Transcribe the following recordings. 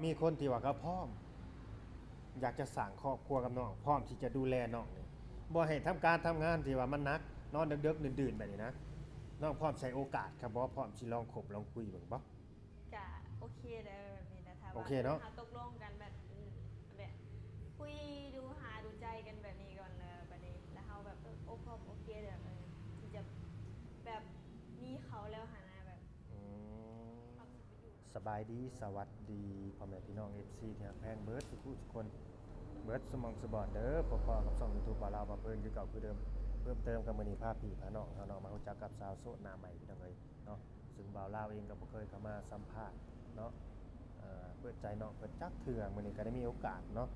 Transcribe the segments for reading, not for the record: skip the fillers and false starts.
มีคนที่ว่าเขาพร้อมอยากจะสร้างครอบครัวกับน้องพร้อมที่จะดูแลน้องนี่บ่ให้ทำการทำงานที่ว่ามันหนักนอนดึกๆดื่นๆแบบนี้นะน้องพร้อมใช้โอกาสครับบ่พร้อมสิลองคบลองคุยเบิ่งบ่จะโอเคเลยแบบนี้นะถ้าโอว่าเคเนาะตกลงกันแบบแบบคุยดูหาดูใจกันแบบนี้ก่อนเลยแบบนี้แล้วเขาแบบโอ้พร้อมโอเคแบบที่จะแบบมีเขาแล้วหานะแบบอืมความสุขไปอยู่ สบายดีสวัสดีพ่อแม่พี่น้อง FC ที่รักแพงเบิดทุกคนเบิดสมองสบอนเด้อพ่อๆกับช่อง YouTube บ่าวลาวบ่าวเพิ่นคือเก่าคือเดิมเพิ่มเติมกับมื้อนี้พาพี่พาน้องเฮามารู้จักกับสาวโสดหน้าใหม่พี่น้องเอ้ยเนาะซึ่งบ่าวลาวเองก็บ่เคยเข้ามาสัมภาษณ์เนาะเปิดใจน้องเปิดจักเทื่อมื้อนี้ก็ได้มีโอกาสเนาะ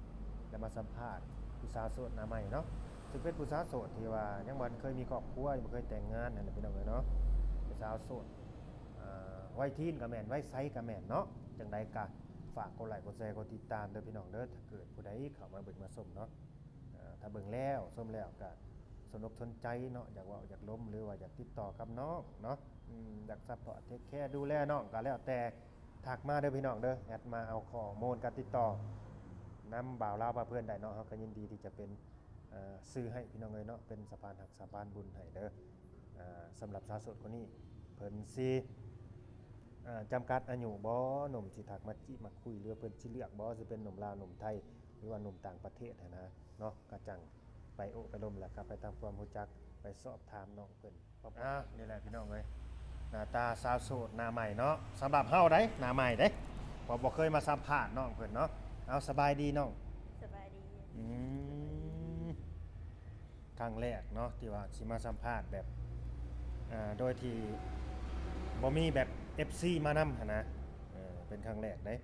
ได้มาสัมภาษณ์ผู้สาวโสดหน้าใหม่เนาะซึ่งเป็นผู้สาวโสดที่ว่ายังบ่เคยมีครอบครัวบ่เคยแต่งงานนั่นแหละพี่น้องเอ้ยเนาะเป็นสาวโสด ไว้ทีนกับแม่นไว้ไซกับแม่นเนาะจังใดกะฝากกดไลค์กดแชร์กดติดตามเด้อพี่น้องเด้อถ้าเกิดผู้ใดเข้ามาเบิ่งมาชมเนาะถ้าเบิ่งแล้วชมแล้วก็สนอกสนใจเนาะอยากเว้าอยากล้มหรือว่าอยากติดต่อกับน้องเนาะอยากซัพพอร์ตเทคแคร์ดูแลน้องก็แล้วแต่ทักมาเด้อพี่น้องเด้อแอดมาเอาข้อมูลการติดต่อนำบ่าวลาวพาเพื่อนได้เนาะเฮาก็ยินดีที่จะเป็นสื่อให้พี่น้องเอ้ยเนาะเป็นสะพานหักสะพานบุญให้เด้อสำหรับสาวโสดคนนี้เพิ่นสิจำกัดอายุบ่หนุ่มสิทักมาจิมาคุยหรือเพิ่นสิเลือกบ่สิเป็นหนุ่มลาวหนุ่มไทยหรือว่าหนุ่มต่างประเทศหั้นนะเนาะก็จังไปโอ้ไปลมแล้วก็ไปตามความรู้จักไปสอบถามน้องเพิ่นนี่แหละพี่น้องเอ้ยหน้าตาสาวโสดหน้าใหม่เนาะสำหรับเฮาได้หน้าใหม่เด้เพราะบ่เคยมาสัมภาษณ์น้องเพิ่นเนาะเอาสบายดีน้องสบายดีอืมครั้งแรกเนาะที่ว่าสิมาสัมภาษณ์แบบโดยที่บ่มีแบบ FC มานำหั่นนะเป็นครั้งแรกเด้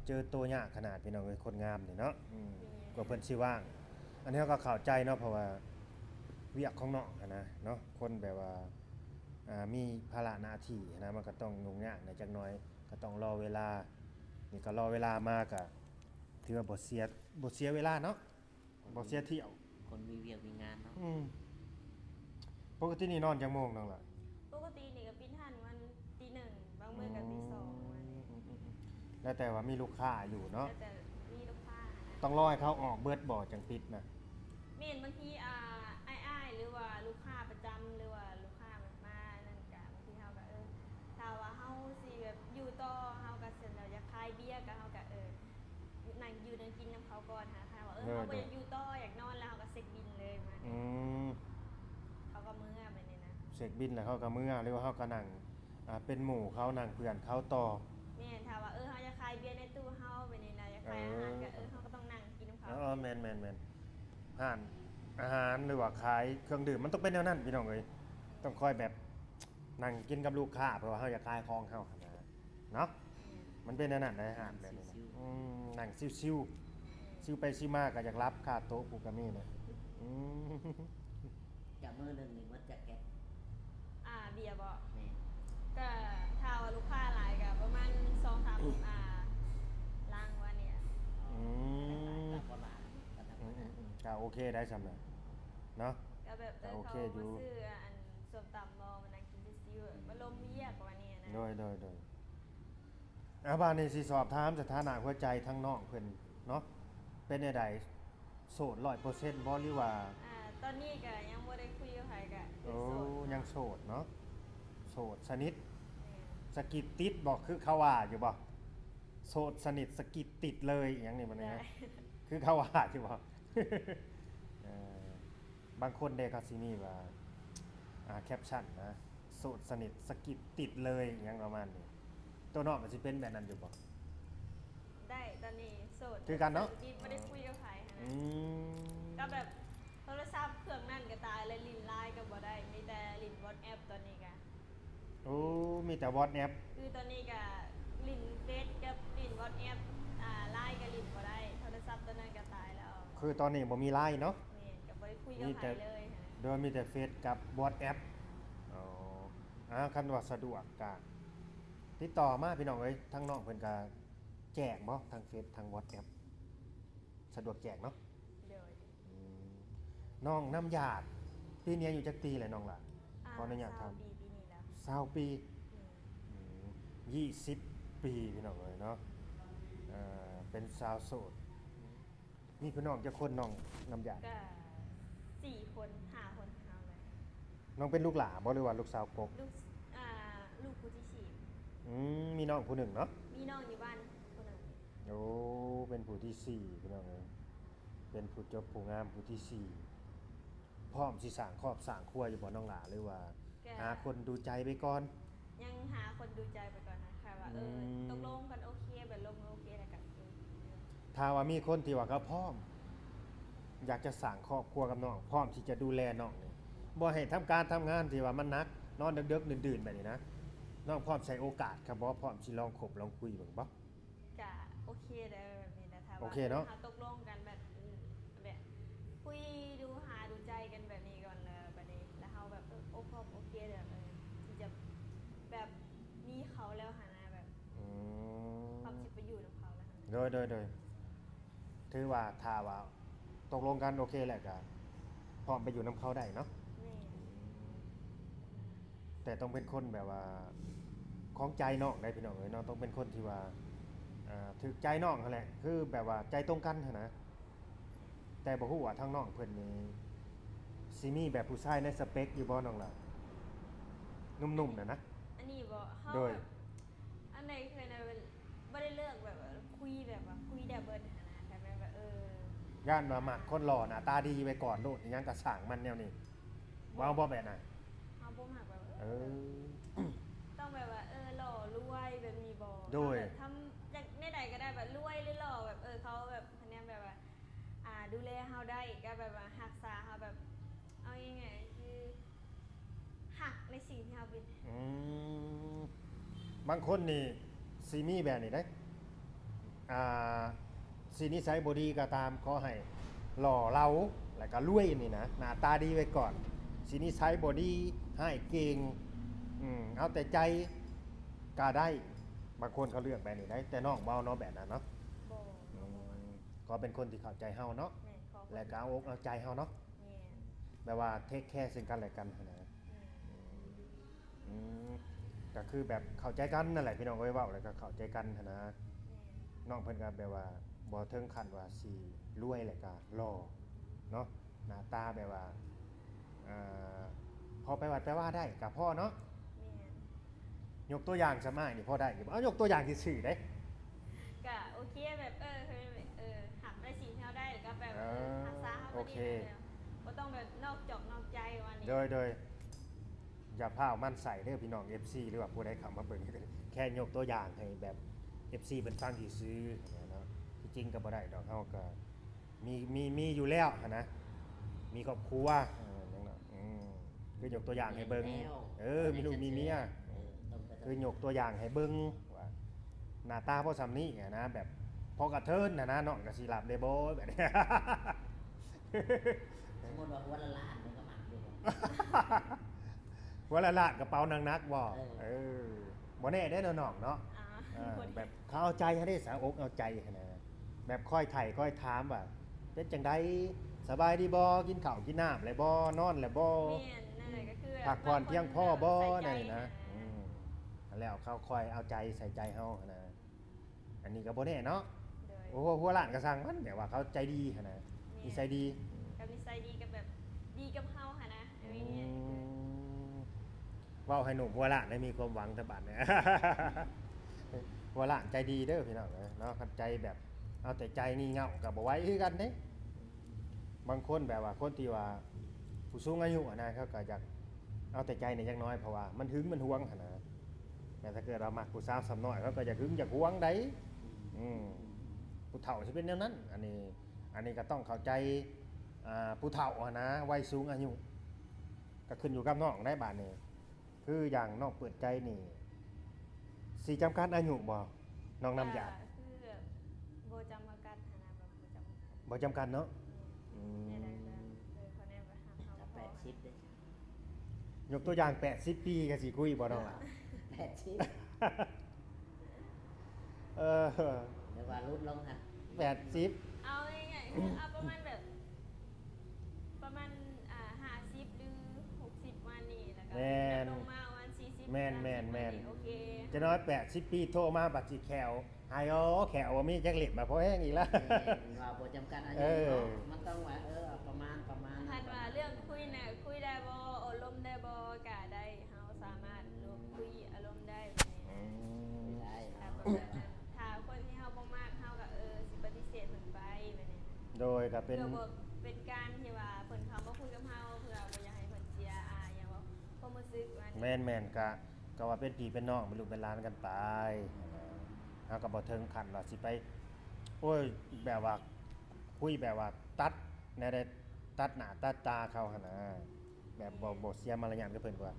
เจอตัวยากขนาดพี่น้องเอ้ยคนงามนี่เนาะกว่าเพิ่นสิว่างอันนี้เราก็เข้าใจเนาะเพราะว่าเวียกของน้องหั้นนะเนาะคนแบบว่ามีภาระหน้าที่หั้นนะมันก็ต้องยุ่งยากหน่อยจักหน่อยก็ต้องรอเวลานี่ก็รอเวลามาก็ถือว่าบ่เสียเวลาเนาะบ่เสียเที่ยวคนมีเวียกมีงานเนาะปกตินี่นอนจักโมงน้องล่ะ ปกตินี่ก็ปิ้นหันวันตีหนึ่งบางมื้อก็ตีสองวันนี้แล้วแต่ว่ามีลูกค้าอยู่เนาะแล้วแต่มีลูกค้าต้องรอให้เขาออกเบิดบ่จังปิดนะเมนบางทีอ้ายๆหรือว่าลูกค้าประจำหรือว่าลูกค้าแบบมานั่นก็บางทีเฮาก็ถ้าว่าเฮาสิแบบอยู่ต่อเฮาก็เสร็จแล้วอยากขายเบียร์ก็เฮาก็นั่งอยู่นั่งกินน้ำเขาก่อนหาค่ะว่าเฮาบ่อยากอยู่ต่ออยากนอนแล้วเฮาก็เช็คบิลเลยมาเขาก็มื้อแบบนี้นะเช็คบิลแล้วเขาก็มื้อหรือว่าเขาก็นั่งเป็นหมู่เขานั่งเพื่อนเขาต่อแม่นถ้าว่าเฮาอยากขายเบียร์ในตู้เฮาแบบนี้นะอยากขายอาหารก็เฮาก็ต้องนั่งกินน้ำเขาแม่นร้านอาหารหรือว่าขายเครื่องดื่มมันต้องเป็นแนวนั้นพี่น้องเอ้ยต้องคอยแบบนั่งกินกับลูกค้าเพราะว่าเขาอยากขายของเขาเนาะมันเป็นแนวนั้นในอาหารแบบนี้นั่งซิวๆซิวไปซิวมาก็อยากรับค่าโต๊ะกูก็มีนะจากมือหนึ่งนี่มันจะแก๊สเบียร์บ่ แม่ก็ถ้าว่าลูกค้าหลายก็ประมาณ2-3ลังว่าเนี่ยกับโบราณกับธรรมดาก็โอเคได้สำหรับเนาะก็แบบก็โอเขาเคอยู่มาซื้อส้มตำบ่มานั่งกินซิ่วๆมาลมเวียกว่านี่นะโดยบ้านนี้สิสอบถามสถานะหัวใจทั้งน้องเพิ่นเนาะเป็นจังไดโสด100%บ่หรือว่าตอนนี้ก็ยังบ่ได้คุยกับใครก็โอ้โสดยังโสดเนาะโสดสนิทสกิดติดบอกคือเขาว่าอยู่บ่โสดสนิทสกิดติดเลยอหยังนี่มันนะคือเขาว่าอยู่บ่เออบางคนเด้เขาสิมีว่าแคปชั่นนะโสดสนิทสกิดติดเลยอหยังประมาณนี้ตัวน้องก็สิเป็นแบบนั้นอยู่บ่ได้ตอนนี้โสดคือกันเนาะบ่ได้คุยกับใครนะอืมก็แบบโทรศัพท์เครื่องนั่นก็ตายเลยลิ้นไลน์ก็บ่ได้มีแต่ลิ้น WhatsApp ตอนนี้ก็โอ้มีแต่ WhatsApp คือตอนนี้ก็ลิ้นเฟซกับลิ้น WhatsApp ไลน์ก็ลิ้นบ่ได้โทรศัพท์ตอนนั้นก็ตายแล้วคือตอนนี้บ่มี LINE เนาะนี่ก็บ่ได้คุยกับใครเลยโดยมีแต่เฟซกับ WhatsApp อ๋อคันว่าสะดวกก็ติดต่อมาพี่น้องเอ้ยทั้งน้องเพิ่นก็แจกบ่ทางเฟซทาง WhatsApp สะดวกแจกเนาะเดี๋ยวน้องน้ำยาดปีนี้อยู่จักปีแหละน้องล่ะขออนุญาตถามปีนี้แล้ว20ปี20 ปีพี่น้องเอ้ยเนาะ เป็นสาวโสดมีพี่น้องจะคนน้องน้ำยา ก็4 คน5 คนเอาเลย น้องเป็นลูกหลาบ่หรือว่าลูกสาวกก ลูกลูกผู้ที่สี่ มีน้องผู้หนึ่งเนาะ มีน้องอยู่บ้านคนหนึ่ง โอ้เป็นผู้ที่สี่พี่น้องเอ้ยเป็นผู้จบผู้งามผู้ที่สี่พร้อมสิสร้างครอบสร้างครัวอยู่บ่น้องหลาหรือว่า ก็ หาคนดูใจไปก่อน ยังหาคนดูใจไปก่อนนะคะว่าตกลงกันโอเคแบบลงโอเคแล้วกัน ถ้าว่ามีคนที่ว่าเขาพร้อม อยากจะสร้างครอบครัวกับน้องพร้อมที่จะดูแลน้องนี่บ่ให้ทำการทำงานที่ว่ามันหนักนอนดึกๆดื่นๆแบบนี้นะน้องพร้อมใช้โอกาสครับบ่พร้อมสิลองคบลองคุยเบิ่งบ่ ก็โอเคได้แบบนี้นะถ้า โอ ว่า เคเนอะ หตกลงกันแบบแบบคุยดูหาดูใจกันแบบนี้ก่อนเลยแบบนี้แล้วเขาแบบโอ้พร้อมโอเคแบบที่จะแบบมีเขาแล้วหานะแบบ อืม ความสิไปอยู่กับเขาแล้วหานะ โดยถือว่าถ้าว่าตกลงกันโอเคแหละก็พร้อมไปอยู่นํเขาได้เนาะ แม่ แต่ต้องเป็นคนแบบว่าของใจน้องได้พี่น้องเอ้ยน้องต้องเป็นคนที่ว่าถึกใจน้องนั่นแหละคือแบบว่าใจตรงกันหั้นนะแต่บ่ฮู้ว่าทางน้องเพิ่นนี่สิมีแบบผู้ชายในสเปคอยู่บ่น้องล่ะนุ่มๆน่ะนะ อันนี้บอกเขา โดย แบบอันไหนเคยนะไม่ได้เลือกแบบว่าคุยแบบว่าคุยแบบเบิร์ดหานะแต่แบบย่านว่ามักคนหล่อหน้าตาดีไว้ก่อนโลดอิหยังก็สร้างมันแนวนี้ว้าวบ่แบบน่ะ เขาบ่มากแบบ เออ ต้องแบบว่าหล่อรวยแบบมีบอ โดย แบบทำจากในใดก็ได้แบบรวยหรือหล่อแบบเขาแบบคะแนนแบบว่าดูแลเฮาได้ก็แบบว่ารักษาเฮาแบบเอายังไงคือหักในสิ่งที่เฮาเป็น อืมบางคนนี่สิมีแบบนี้ได้อ่าสินิสัยบ่ดีก็ตามขอให้หล่อเราแล้วก็รวยนี่นะหน้าตาดีไว้ก่อนสินิสัยบ่ดีให้เก่งเอาแต่ใจก็ได้บางคนเขาเลือกแบบนี้ได้แต่น้องเว้าเนาะแบบนั้นเนาะ บ่ อืมก็เป็นคนที่เข้าใจเฮาเนาะ แม่นขอ และก็เอาอกเอาใจเฮาเนาะ แม่น แบบว่าเทคแคร์ซึ่งกันและกันหั้นนะ อืมก็คือแบบเข้าใจกันนั่นแหละพี่น้องเอ้ยเว้าแล้วก็เข้าใจกันหั้นนะ แม่น น้องเพิ่นก็แบบว่าบ่ถึงขั้นว่าสิรวยแล้วก็หล่อเนาะหน้าตาแบบว่าอ่าพอไปวัดไปว่าได้ก็พอเนาะ แม่น ยกตัวอย่างซะมานี่พอได้อยู่บ่เอายกตัวอย่างซื่อๆเด้ ก็โอเคแบบหักได้สิ่งที่เฮาได้แล้วก็แบบรักษาเฮา โอ ก็ เค ดีแล้วบ่ต้องแบบนอกจอกนอกใจวันนี้ โดยอย่าพาเอามันใส่เด้อพี่น้อง FC หรือว่าผู้ใดเข้ามาเบิ่งแค่ยกตัวอย่างให้แบบ FC เพิ่นฟังซื่อๆเนาะที่จริงก็บ่ได้ดอกเฮาก็มีอยู่แล้วหั้นนะมีครอบครัวจังเนาะคือยกตัวอย่างให้เบิ่งมีลูกมีเมีย คือยกตัวอย่างให้เบิ่งว่าหน้าตาพอสำนี้นะแบบพอกระเทินนะน้องก็สิหลับได้บ่แบบนี้ สมมติว่าวันละล้านมันก็หมักอยู่ วันละลาดกระเป๋านักๆบ่ เออ บ่แน่ได้อน้องเนาะ แบบเขาเอาใจให้ได้สาวอกเอาใจให้นะแบบค่อยไถ่ค่อยถามว่าเป็นจังไดสบายดีบ่กินข้าวกินน้ำแล้วบ่นอนแล้วบ่ แม่นนั่นแหละก็คือ พักผ่อนเพียงพอบ่ ใส่ใจ นั่นนะแล้วเขาคอยเอาใจใส่ใจเฮานะอันนี้ก็บ่แน่เนาะ โดย โอ้โหหัวหลานก็สร้างมันแบบว่าเขาใจดีหั่นนะนิสัยดี กับนิสัยดีกับแบบดีกับเฮาค่ะนะอะไร อื เงี้ย มเว้าให้หนุ่มหัวหลานได้มีความหวังแต่บัดเนี่ย หัวหลานใจดีเด้อพี่น้องเนาะคันใจแบบเอาแต่ใจงี่เง่าก็บ่ไหวคือกันเด้บางคนแบบว่าคนที่ว่าผู้สูงอายุอะนะเขาก็อยากเอาแต่ใจเนี่ยจักหน้อยเพราะว่ามันหึงมันหวงหั่นนะแต่ถ้าเกิดเรามักผู้สาวสำน้อยเขาก็อยากหึงอยากหวงได้ผู้เฒ่าสิเป็นแนวนั้น อันนี้ก็ต้องเข้าใจผู้เฒ่าอะนะวัยสูงอายุก็ขึ้นอยู่กับน้องได้บาดนี้คืออย่างน้องเปิดใจนี่สิจำกัดอายุบ่น้องน้ำยา คือแบบโบจำประกันค่ะนะแบบโบจำประกัน บ่จำกัดเนาะ เนี่ยได้เลยเขาแนมไปหาเฮา กับ พอ 80เลย ยกตัวอย่าง80 ปีก็สิคุยบ่น้องล่ะ 80 เออ เดี๋ยวว่าลดลงฮะ 80 เอาง่ายๆคือเอาประมาณแบบ50หรือ60วันนี้แล้วก็ลงมาวัน40 แ แม่นแม่นแม่น โอเค จะน้อย80ปีโทรมาบัดสิแขวหายอ๋อแขวว่ามีจักเล็ดมาพอแห้งอีกแล้ว ว่าบ่จำกัดอา เอ ยุ อ เนาะมันต้องว่าประมาณ คันว่าเรื่องคุยน่ะคุยได้บ่อารมณ์ได้บ่ก็ได้เฮาสามารถรวมคุยอารมณ์ได้แบบนี้ อืม ได้ ถ้า เนาะ แบบนั้นถ้าคนที่เฮาบ่มากเฮาก็สิปฏิเสธเพิ่นไปแบบนี้ โดยก็เป็น เพื่อบ่เป็นการที่ว่าเพิ่นเข้ามาคุยกับเฮาเพื่อบ่อยากให้เพิ่นเสียอย่างว่าความรู้สึกว่านี่ แม่นก็ว่าเป็นพี่เป็นน้องเป็นลูกเป็นหลานกันไปเฮาก็บ่ถึงขั้นว่าสิไปโอ้ยแบบว่าคุยแบบว่าตัดแนวใดตัดหน้าตัดตาเขาหั่นน่ะแบบบ่เสียมารยาทกับเพิ่นกว่า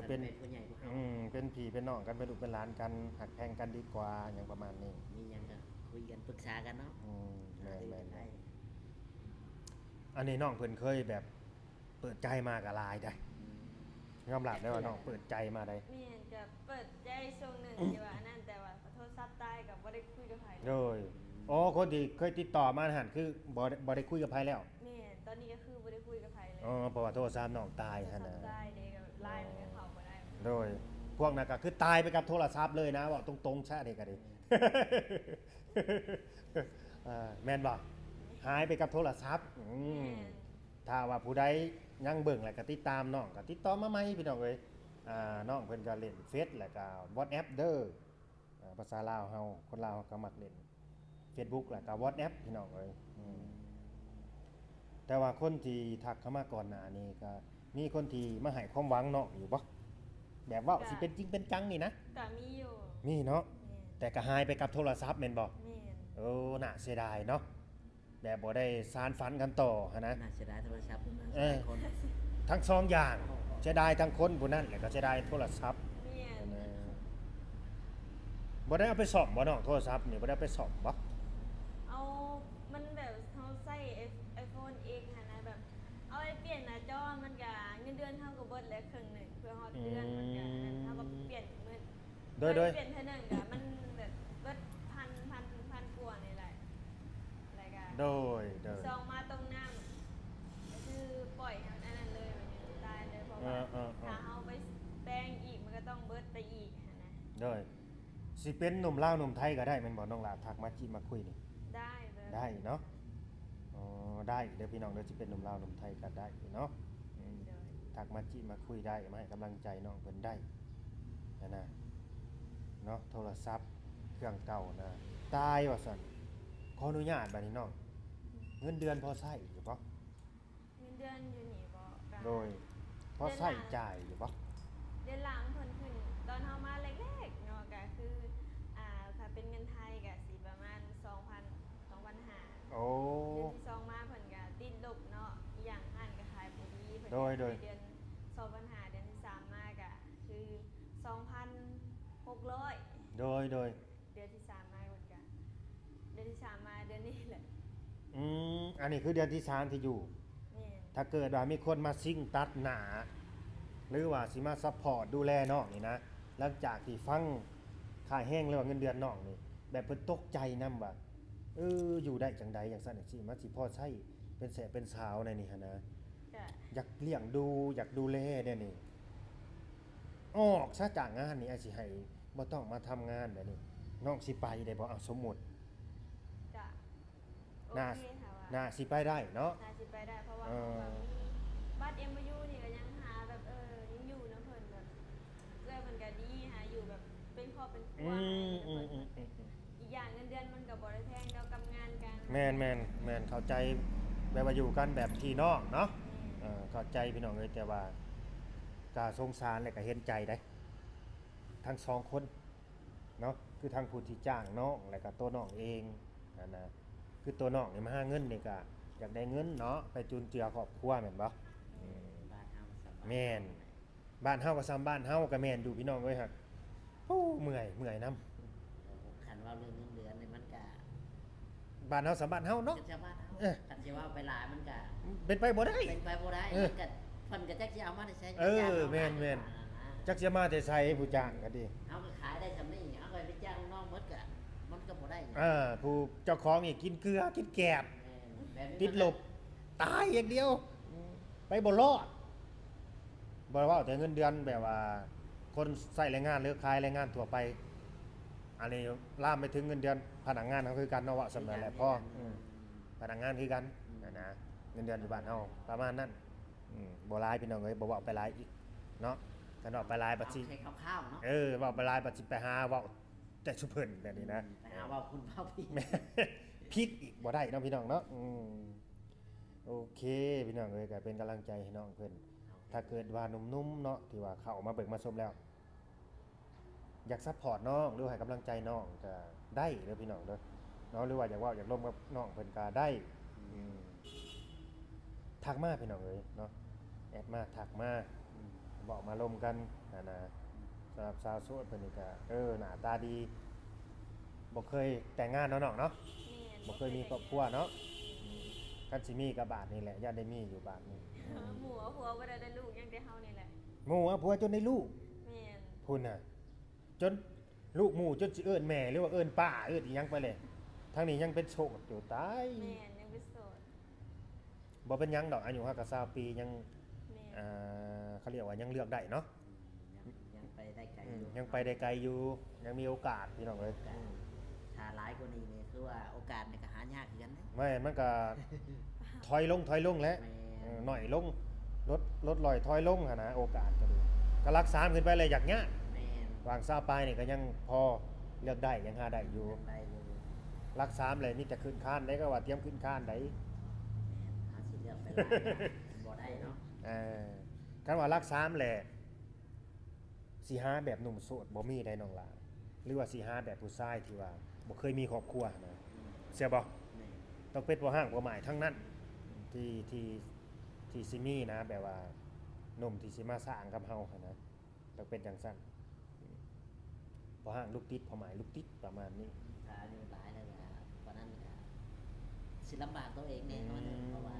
เป็น ผู้ใหญ่ผู้เฒ่า เป็นพี่เป็นน้องกันเป็นลูกเป็นหลานกันหักแพงกันดีกว่าอย่างประมาณนี้ มีหยังก็คุยกันปรึกษากันเนาะ แม่น หารือ แม่ กัน นได้ อันนี้น้องเพิ่นเคยแบบเปิดใจมากับหลายได้ อืม ยอมรับได้ว่าน้องเปิดใจมาได้ แม่นก็เปิดใจช่วงหนึงที่ว่าอันนั้นแต่ว่าโทรศัพท์ตายก็บ่ได้คุยกับไผ โดยอ๋อคนที่เคยติดต่อมาหั่นคือบ่ได้คุยกับไผแล้ว แม่นตอนนี้ก็คือบ่ได้คุยกับไผเลย อ๋อเพราะว่าโทรศัพท์น้องตาย โทร หั่น ศัพ น่ะ ท์ตายเด้ก็ไลน์มันก็เข้าบ่ได้ โดยพวกนั้นก็คือตายไปกับโทรศัพท์เลยนะบอกตรงๆชะนี่ก็ดิ แม่นบ่หายไปกับโทรศัพท์ถ้าว่าผู้ใดยังเบิ่งแล้วก็ติดตามน้องก็ติดต่อมาใหม่พี่น้องเอ้ยน้องเพิ่นก็เล่นเฟซแล้วก็ WhatsApp เด้อภาษาลาวเฮาคนลาวก็มักเล่น Facebook แล้วก็ WhatsApp พี่น้องเอ้ยแต่ว่าคนที่ทักเข้ามาก่อนหน้านี้ก็มีคนที่มาให้ความหวังน้องอยู่บ่แบบว่าสิเป็นจริงเป็นจังนี่นะ ก็มีอยู่ มีเนาะ แม่น แต่ก็หายไปกับโทรศัพท์แม่นบ่ แม่น โอ้น่าเสียดายเนาะแบบบ่ได้สานฝันกันต่อหันนะ น่าเสียดายโทรศัพท์น่า เอ เสีย อ ดายคน ทั้งสองอย่างเสียดายทั้งคนผู้นั้นแล้วก็เสียดายโทรศัพท์ แม่น บ่ได้เอาไปซ่อมบ่น้องโทรศัพท์นี่บ่ได้เอาไปซ่อมบ่ เอามันแบบเฮาใช้ iPhone X หั่นนะแบบเอาไปเปลี่ยนหน้าจอมันก็เงินเดือนเฮาก็เบิดแล้วครึ่งหนึงเพื่อฮอดเดือนมันก็เฮาก็เปลี่ยนมื้อ โดย เปลี่ยนเท่านึงก็มันแบบเบิดพันกว่านี่แหละรายการ โดย ซองมาตรงน้ำก็คือปล่อยให้มันอันนั้นเลยมันยังตายเลยเพราะว่าถ้าเอาไปแปลงอีกมันก็ต้องเบิดไปอีกหั่นนะ โดยสิเป็นหนุ่มลาวหนุ่มไทยก็ได้แม่นบ่น้องหลาทักมาจีมาคุยนี่ ได้เบิด ได้เนาะอ๋อได้เดี๋ยวพี่น้องเดี๋ยวสิเป็นหนุ่มลาวหนุ่มไทยก็ได้เนาะ โดย ทักมาจิมาคุยได้มาให้กำลังใจน้องเพิ่นได้นะเนาะโทรศัพท์เครื่องเก่านะตายว่าซั่นขออนุญาตบัดนี้น้องเงินเดือนพอใช้อยู่บ่ เงินเดือนอยู่นี่บ่ก็ โดยพอใช้จ่ายอยู่บ่ เดือนหลังเพิ่นขึ้นตอนเฮามาแรกๆเนาะก็คือถ้าเป็นเงินไทยก็สิประมาณ 2,500 โอ้ เดือนที่สองมาเพิ่นก็ติดลบเนาะอีหยังอ่านก็ขายบ่ดีเพิ่น โดย เดือน2,500เดือนที่สามมาก็คือ 2,600 โดย เดือนที่สามมาเพิ่นก็เดือนที่สามมาเดือนนี้แหละ อันนี้คือเดือนที่3ที่อยู่ แม่น ถ้าเกิดว่ามีคนมาซิ่งตัดหนาหรือว่าสิมาซัพพอร์ตดูแลน้องนี่นะหลังจากที่ฟังค่าแห้งหรือว่าเงินเดือนน้องนี่แบบเพิ่นตกใจนํว่าอยู่ได้จังใดอย่างซั่นจังซี่มาสิพอใช้เป็นแสบเป็นสาวในนี่หั่นนะ ก็ อยากเลี้ยงดูอยากดูแลเนี่ยนี่ออกซะจากงานนี่ไอ้สิให้บ่ต้องมาทำงานแบบนี้น้องสิไปได้บ่เอาสมมุติ ก็โอ น่า เคค่ะว่า น่าสิไปได้เนาะ น่าสิไปได้เพราะว่า เออ เขาแบบมีบัตร MU นี่ก็ยังหาแบบยังอยู่นะเพิ่นแบบเรื่องมันก็ดีหาอยู่แบบเป็นครอบเป็นครัวอะไรอย่างเงี้ยเพิ่นอีกอย่างเงินเดือนมันก็บ่ได้แพงเท่ากับงานกัน แม่นเข้าใจแบบว่าอยู่กันแบบพี่น้องเนาะเข้าใจพี่น้องเอ้ยแต่ว่าก็สงสารและก็เห็นใจได้ทั้งสองคนเนาะคือทางผู้ที่จ้างน้องและก็ตัวน้องเองนะคือตัวน้องนี่มาหาเงินนี่ก็อยากได้เงินเนาะไปจุนเจือครอบครัวแม่นบ่ บ้านเฮาสบาย แม่นบ้านเฮาก็ซ้ำบ้านเฮาก็แม่นอยู่พี่น้องเอ้ยฮักโอ้เมื่อยนํ คันว่าเรื่องเงินเดือนนี่มันก็ บ้านเฮาซ้ำบ้านเฮาเนาะ ชาวบ้านเฮา เออ คันสิว่าไปหลายมันก็ เป็นไปบ่ได้ เป็นไปบ่ได้ เออ มันก็เพิ่นก็จักสิเอามาได้ใช้ เออแม่น จักสิมาแต่ไสผู้จ้างก็ดี เฮาก็ขายได้ซำนี้เอาไปจ้างน้องหมดก็มันก็บ่ได้หยัง ผู้เจ้าของนี่กินเกลือกินแกบ แบบนี้ ติดลบตายอย่างเดียว ไปบ่รอดบ่ว่าแต่เงินเดือนแบบว่า คนใส่แรงงานหรือขายแรงงานทั่วไปอันนี้ล่ามไปถึงเงินเดือนพนักงานเขาคือกันเนาะว่าสำนั้นแหละพ่อพนักงานคือกันนะเงินเดือนอยู่บ้านเฮาประมาณนั้นบ่หลายพี่น้องเอ้ยบ่เว้าไปหลายอีกเนาะกันเว้าไปหลายบัดสิ ใช้ข้าวๆเนาะ เว้าไปหลายบัดสิไปหาเว้าแต่ชุเพิ่นแบบนี้นะ ไปหาว่าคุณพ่อพี่ แม่ ผิดอีกบ่ได้เนาะพี่น้องเนาะโอเคพี่น้องเอ้ยก็เป็นกำลังใจให้น้องเพิ่นถ้าเกิดว่าหนุ่มๆเนาะที่ว่าเข้ามาเบิ่งมาชมแล้ว อยากซัพพอร์ตน้องหรือให้กำลังใจน้องก็ได้เด้อพี่น้องเด้อเนาะหรือว่าอยากเว้าอยากร่วมกับน้องเพิ่นก็ได้ทักมาพี่น้องเอ้ยเนาะแอดมาทักมาบอกมาร่วมกันนะสำหรับสาวโสดเพิ่นนี่ก็หน้าตาดีบ่เคยแต่งงานเนาะน้องเนาะ บ่เคยมีครอบครัวเนาะคันสิมีกับบาทนี่แหละญาติได้มีอยู่บาทนี่ หมู่เอาผัวบ่ได้ลูกยังได้เฮานี่แหละ หมู่ผัวจนได้ลูก แม่น พุ่นน่ะจนลูกหมู่จนสิเอิ้นแม่หรือว่าเอิ้นป้าเอิ้นอีหยังไปเลยทางนี้ยังเป็นโสดอยู่ตาย แม่นยังเป็นโสด บ่เป็นหยังดอกอายุ5กับ20ปียัง แม่น เขาเรียกว่ายังเลือกได้เนาะ ยังไปได้ไกลอยู่ ยังไปได้ไกลอยู่ยังมีโอกาสพี่น้องเอ้ย ถ้าหลายกว่านี้นี่คือว่าโอกาสในการหายากคือกันนะ ไม่มันก็ถอยลงแล้ว แม่ หน่อยลงลดลอยถอยลงหั่นนะโอกาสก็ดีก็รักษาขึ้นไปเลยอยากเนี้ย แม่น วางซาปลายนี่ก็ยังพอเลือกได้ยังหาได้อยู่ ยังได้อยู่ รักษาเลยนี่จะขึ้นค้านได้ก็ว่าเตรียมขึ้นค้านได้ แม่นหาสิเลือกไปหลายบ่ได้เนาะ คันว่ารักษาแหละสิหาแบบหนุ่มโสดบ่มีได้น้องหลาหรือว่าสิหาแบบผู้ชายที่ว่าบ่เคยมีครอบครัวนะเสียบ่ แม่น ต้องเป็นบ่ห้างบ่หมายทั้งนั้นที่สิมีนะแบบว่าหนุ่มที่สิมาสร้างกับเฮาหั้นนะต้องเป็นจังซั่นบ่ห้างลูกติดบ่หมายลูกติดประมาณนี้ ถ้าอายุหลายแล้วก็วันนั้นก็สิลำบากตัวเองแน่นอนเพราะว่า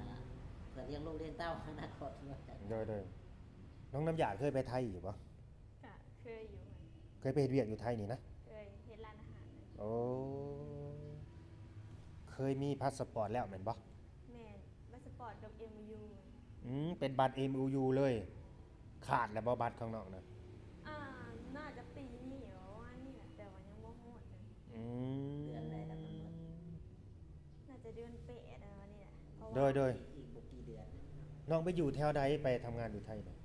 เพื่อเลี้ยงลูกเลี้ยงเต้าอนาคตว่าจะ โดยน้องน้ำหยาดเคยไปไทยอยู่บ่ ก็เคยอยู่ เคยไปเฮ็ดเวียกอยู่ไทยนี่นะ เคยเฮ็ดร้านอาหาร โอ้เคยมีพาสปอร์ตแล้วแม่นบ่ แม่นบัสสปอร์ตกับ MU เป็นบัตร MUU เลยขาดแล้วบ่บัตรข้างนอกนะ น่าจะปีนี้เหรอว่านี่แหละแต่ว่ายังบ่ฮอดนะ เดือนใดแล้วมันหมด น่าจะเดือน8อะไรนี่แหละเพราะว่า โดย อีกบ่กี่เดือน น้องไปอยู่แถวใดไปทำงานอยู่ไทยน่ะ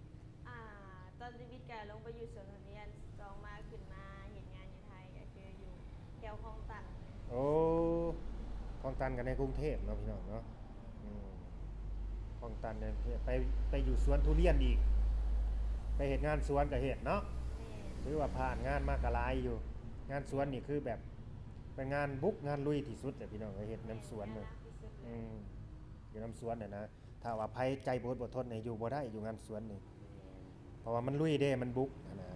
ตอนชีวิตการลงไปอยู่สวนทุเรียนจองมาขึ้นมาเห็นงานอยู่ไทยก็คืออยู่แถวคลองตัน โอ้คลองตันกันในกรุงเทพเนาะพี่น้องเนาะคลองตันในกรุงเทพไปอยู่สวนทุเรียนอีก ไปเฮ็ดงานสวนก็เฮ็ดเนาะ แม่น ถือว่าผ่านงานมากะหลายอยู่ งานสวนนี่คือแบบเป็นงานบุกงานลุยที่สุดเลยพี่น้องเฮ็ดน้ำสวนเลย ารักที่สุดเลย อยู่น้ำสวนน่ะนะถ้าว่าภัยใจบ่ทนเนี่ยอยู่บ่ได้อยู่งานสวนนี่เพราะว่ามันลุยเด้มันบุกอะนะ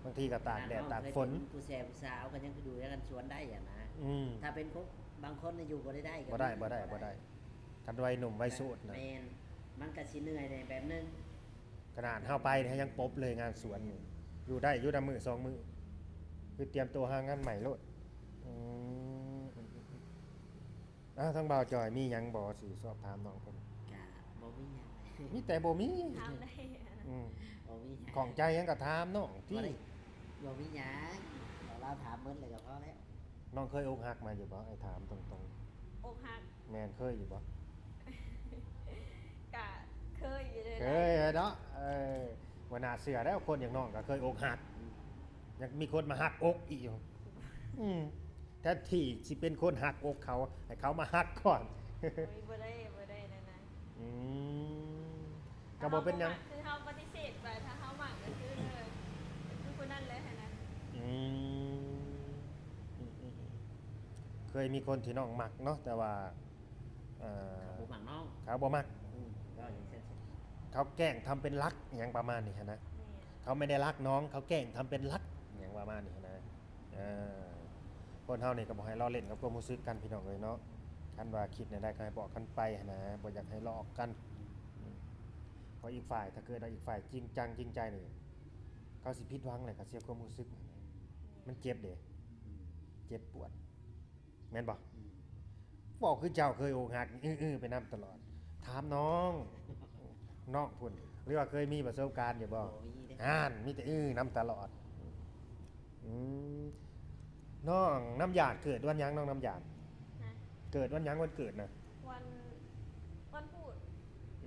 บางทีก็ตากแดดตากฝน ผู้แซ่ผู้สาวก็ยังอยู่ด้วยกันสวนได้อย่างนะ ถ้าเป็นพวกบางคนน่ะอยู่บ่ได้ก็ บ่ได้กันวัยหนุ่มวัยโสดนะ แม่นมันก็สิเหนื่อยในแบบนึง ขนาดเฮาไปเนี่ยยังปบเลยงานสวนนี่อยู่ได้อยู่นำมือ2มื้อคือเตรียมตัวหางานใหม่โลดทั้งบ่าวจอยมีหยังบ่สิสอบถามน้องเพิ่น ก็บ่มีหยัง มีแต่บ่มี ทำได้ อืม บ่มีหยัง ของใจหยังก็ถามน้อง บ่ ที่ ได้บ่มีหยังเราถามเบิ่นเลยก็พอแล้ว น้องเคยอกหักมาอยู่บ่ไอ้ถามตรง อกหัก ๆแม่นเคยอยู่บ่ กะเคยอยู่เลย เคยเนาะว่าน่าเชื่อแล้วคนอย่างน้องก็เคยอกหักยังมีคนมาหักอกอีกอยู่แท้ที่สิเป็นคนหักอกเขาให้เขามาหักก่อน โอ้ยบ่ได้นั่นนะ ก็บ่เป็นหยัง คือเฮาปฏิเสธไปถ้าเฮาหมักก็คือคือคนนั้นเลยนะ เคยมีคนที่น้องมักเนาะแต่ว่าบ่มักน้อง เขาบ่มัก ก็อย่างเช่น เขาแกล้งทำเป็นรักอย่างประมาณนี้หั้นนะ แม่น เขาไม่ได้รักน้องเขาแกล้งทำเป็นรักอย่างประมาณนี้หั้นนะคนเฮานี่ก็บ่ให้ล้อเล่นกับความรู้สึกกันพี่น้องเลยเนาะคันว่าคิดเนี่ยได้ก็ให้บอกกันไปหั้นนะบ่อยากให้ลอกกันเพราะอีกฝ่ายถ้าเกิดว่าอีกฝ่ายจริงจังจริงใจนี่เขาสิผิดหวังเลยเขาเสียความรู้สึกมันเจ็บเด้เจ็บปวดแม่นบ่บอกคือเจ้าเคยอกหักไปนํตลอดถามน้องพุ่น หรือว่าเคยมีประสบการณ์อยู่บ่ โอ้ยเด้ มีแต่น้ำตลอดอืมน้องน้ำหยาดเกิดวันหยังน้องน้ำหยาด นะ เกิดวันหยังวันเกิดนะ วันพูด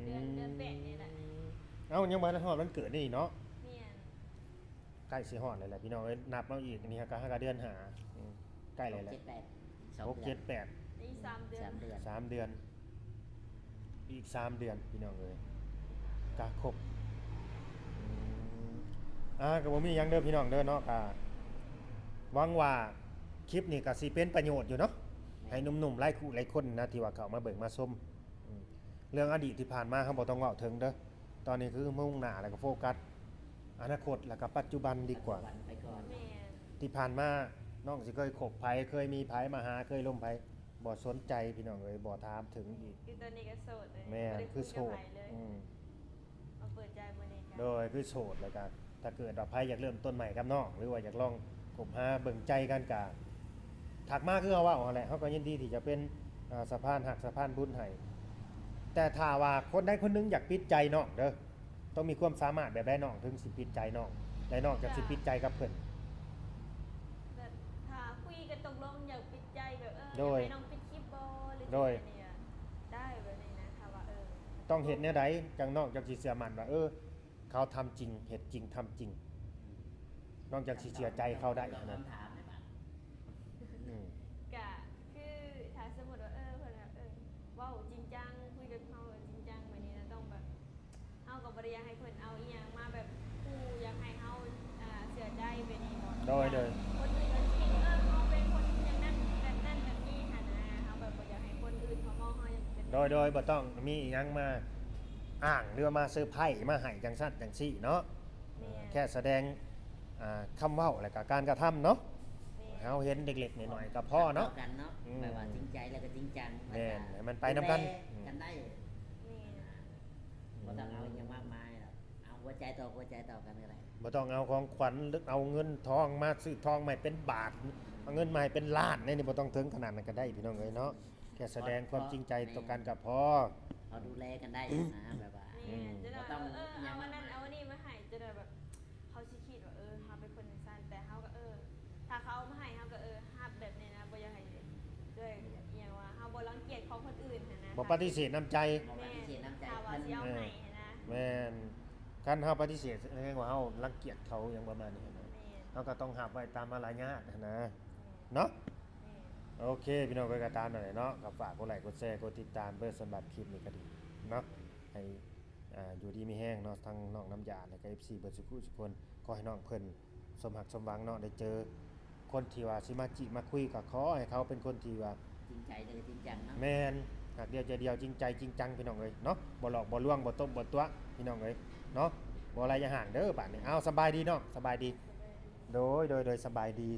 เดือนแปดนี่แหละ เอ้ายังบ่ทันฮอดวันเกิดนี่เนาะ เมียน ใกล้สิฮอดเลยแหละพี่น้องเอ้ยนับเอาอีกนี่ฮะก็เดือนหาใกล้เลยแหละ 7 8 6 7 8 อีก3 เดือน 3 เดือน 3 เดือนอีก3 เดือนพี่น้องเอ้ยกะครบก็บ่มีหยังเด้อพี่น้องเด้อเนาะก็หวังว่าคลิปนี้ก็สิเป็นประโยชน์อยู่เนาะให้หนุ่มๆหลายคู่หลายคนนะที่ว่าเขามาเบิ่งมาชมเรื่องอดีตที่ผ่านมาเฮาบ่ต้องเว้าถึงเด้อตอนนี้คือมุ่งหน้าแล้วก็โฟกัสอนาคตแล้วก็ปัจจุบันดีกว่า ปัจจุบันไปก่อน เมียน ที่ผ่านมาน้องสิเคยคบไผเคยมีไผมาหาเคยล่มไผบ่สนใจพี่น้องเอ้ยบ่ถามถึงอีก คือตอนนี้ก็โสดเลย แม่ บ่ได้ คือโส ย ด กับไผเลย อืม มาเปิดใจมื้อนี้กัน โดยคือโสดแล้วก็ถ้าเกิดว่าไผอยากเริ่มต้นใหม่กับน้องหรือว่าอยากลองคบหาเบิ่งใจกันก็ถักมาคือเฮาเว้าหั่นแหละเฮาก็ยินดีที่จะเป็นสะพานหักสะพานบุญให้แต่ถ้าว่าคนใดคนหนึงอยากปิดใจน้องเด้อต้องมีความสามารถแบบใดน้องถึงสิปิดใจน้องและน้องจะสิปิดใจกับเพิ่น แบบถ้าคุยกันตกลงอยากปิดใจแบบโดย อยากให้น้องปิดคลิปบ่หรือ โดย จังใเนี่ยได้แบบนี้นะถ้าว่าต้องเห็นแนวใดจังน้องจังสิเชื่อมั่นว่าเขาทำจริงเฮ็ดจริงทำจริงน้องจังสิเชื่อใจเขาได้ ตอบ นะ คำถามได้ปะ อืม กะคือถ้าสมมุติว่าเพิ่นแบบเว้าจริงจังคุยกับเฮาจริงจังแบบนี้นะต้องแบบเฮาก็บ่ได้อยากให้เพิ่นเอาอีหยังมาแบบคู่อยากให้เฮาเชื่อใจแบบนี้บ่ โดย คนอื่นก็คิดเฮาเป็นคนอย่างนั้นแบบนั้นแบบนี้หั่นนะเฮาแบบบ่อยากให้คนอื่นเขามองเฮาอย่างเป็น โดยบ่ต้องมีอิหยังมาอ้างหรือว่ามาเซอร์ไพรส์มาให้จังซั่นจังซี่เนาะ ม่น แค่แสดงคำเว้าและก็การกระทำเนาะ แม่น เฮาเห็นเด็กๆหน่อยๆก็พอเนาะ ข้กันเนาะ อืม แบบว่าจริงใจแล้วก็จริงจัง แม่นให้มันไปนำกัน ดูแลกันได้ แม่น บ่ต้องเอาอย่างมากมายหรอกเอาหัวใจต่อหัวใจต่อกันก็ได้ บ่ต้องเอาของขวัญหรือเอาเงินทองมาซื้อทองใหม่เป็นบาทเอาเงินใหม่เป็นล้านนี่บ่ต้องถึงขนาดนั้นก็ได้พี่น้องเอ้ยเนาะแค่แสดงความจริงใจต่อกันก็พอ พอดูแลกันได้นะแบบว่า แม่นจะได้ บ่ต้อง เอาอันนั้นเอาอันนี้มาให้จะได้แบบเขาสิคิดว่าเฮาเป็นคนจังซั่นแต่เฮาก็ถ้าเขาเอามาให้เฮาก็ฮับแบบนี้นะบ่อยากให้ด้วยอหย่างว่าเฮาบ่รังเกียจของคนอื่นหั่นนะ บ่ปฏิเสธน้ำใจ บ่ปฏิเสธน้ำใจ ถ้าว่า เพิ่น สิเอาให้หั่นนะ แม่นคันเฮาปฏิเสธแสดงว่าเฮารังเกียจเขาอย่างประมาณนี้นะ แม่น เฮาก็ต้องหับไว้ตามมารยาทนะเนาะ แม่น โอเคพี่น้องก็ตามหน่อยเนาะก็ฝากกดไลค์กดแชร์กดติดตามเพื่อสำหรับคลิปนี้ก็ดีเนาะให้อยู่ดีมีแห้งเนาะทั้งน้องน้ำยาและก็ FC เบิดสุขุทุกคนขอให้น้องเพิ่นสมหักสมหวังเนาะได้เจอคนที่ว่าสิมาจิมาคุยกับขอให้เขาเป็นคนที่ว่า จริงใจแล้วก็จริงจังเนาะ แม่นหากเดียวใจเดียวจริงใจจริงจังพี่น้องเอ้ยเนาะบ่หลอกบ่ลวงบ่ตบบ่ตัวพี่น้องเอ้ยเนาะบ่อะไรอย่าห่างเด้อบัดนี้เอาสบายดีเนาะสบายดี โดยสบายดี